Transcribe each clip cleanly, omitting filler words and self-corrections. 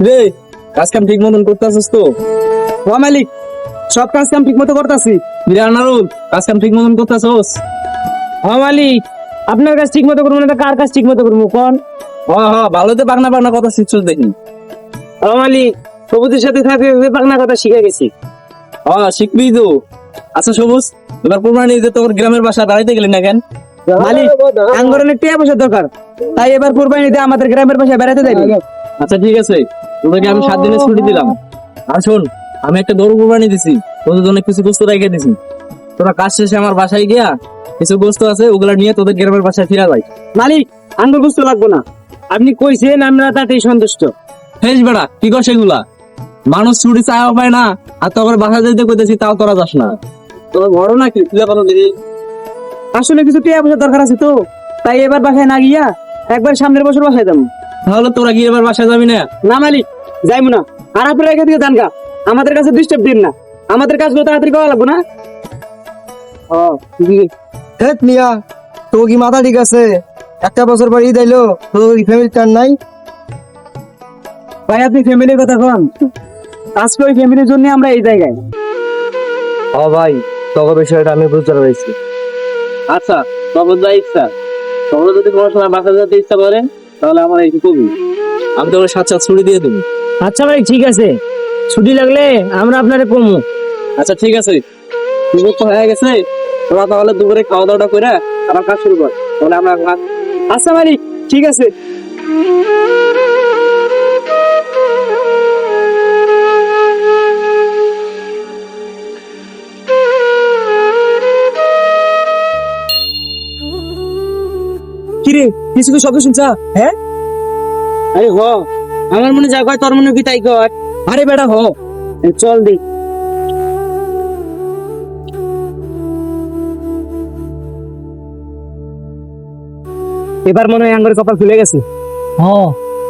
রে, কাজ কাম ঠিক মতন করতেছিস তো? ও মালিক, সব কাজ কাম ঠিক মতো করতেছি। আনারুল, কাজ কাম ঠিক মতন করতেছস? ও মালিক, আপনার কাজ ঠিক মতো করবো না তো কার কাজ ঠিক মতো করবো কোন? ভালোতে পাকনা পাকনা কথা শিখছিস দেখি। ও মালিক, সবুজের সাথে থাকতে থাকতে পাকনা কথা শিখে গেছি। শিখবি তো। আচ্ছা সবুজ, এবার কোরবানি ঈদে তোর গ্রামের বাসা বেড়াইতে গেলি না কেন? মালিক, আঙ্গরনের টিয়া পয়সা দরকার, তাই এবার কোরবানিতে আমাদের গ্রামের বাসায় বেড়াতে যাই। আচ্ছা ঠিক আছে, তোদেরকে আমি 7 দিনের ছুটি দিলাম। আর শোন, আমি একটা গরু কোরবানি দিছি, তোদের জন্য কিছু গোস্ত রেখে দিছি। তোরা কাজ শেষে আমার বাসায় গিয়া কিছু গোস্ত আছে, ওগুলা নিয়ে তোদের গ্রামের বাসায় ফিরা যাই। মালিক, আঙ্গুর বুঝতে লাগবো না, আপনি কইছেন আমরা তাতেই সন্তুষ্ট। হেস বেড়া, কি কর সেগুলা? মানুষ ছুটি চাও পায় না, আর তোর বাসা যেতে কইতেছি তাও তোরা যাস না। তোর বড় নাকি তুলে কথা দিদি? আসলে কিছু টিয়া পয়সা দরকার আছে তো, তাই এবার বাসায় না গিয়া একবার সামনের বছর বাসায় যাবো। তাহলে তোরা গিয়ে এবার বাসায় যাবি না? না মালিক, যাইবো না। আর আপনারা এখান থেকে যান গা, আমাদের কাছে ডিস্টার্ব দিন না, আমাদের কাজগুলো তাড়াতাড়ি করা লাগবো না। হেট মিয়া, তো কি মাথা ঠিক আছে? একটা বছর পর ঈদ আইলো, তো ফ্যামিলি টান নাই? ভাই আপনি ফ্যামিলির কথা কন, আজকে ওই ফ্যামিলির জন্য আমরা এই জায়গায়। ভাই, তখন বিষয়টা আমি বুঝতে পেরেছি। আচ্ছা, তখন যা ইচ্ছা। তোমরা যদি কোনো সময় বাসা যেতে ইচ্ছা করে, তাহলে আমার এই কবি, আমি তোকে 7 ছুটি দিয়ে দেবো। আচ্ছা ভাই, ঠিক আছে, ছুটি লাগলে আমরা আপনারে কমু। আচ্ছা ঠিক আছে, দুপুর তো হয়ে গেছে, তোরা তাহলে দুপুরে খাওয়া দাওয়া করে আমার কাজ শুরু কর, তাহলে আমরা আচ্ছা মালিক, ঠিক আছে। কিরে, কিছু কি শব্দ শুনছা? হ্যাঁ, আরে হ, আমার মনে যা কয় তোর মনে কি তাই কর। আরে বেটা হ, চল দেখ। এবার মনে হয় আঙ্গুরের কপাল খুলে গেছে।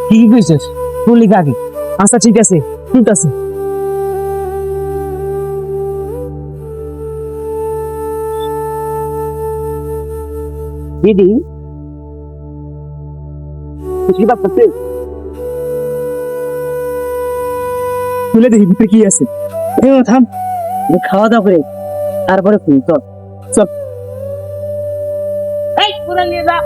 ঠিকই কইছিস, তুলি আগে। আচ্ছা ঠিক আছে, ঠিক আছে। দিদি কি বাপ করতে? তুলে দেখি ভিতরে কি আছে। থাম, খাওয়া দাওয়া করে তারপরে ফুল। চল চল। এই পুরা নিয়ে যা।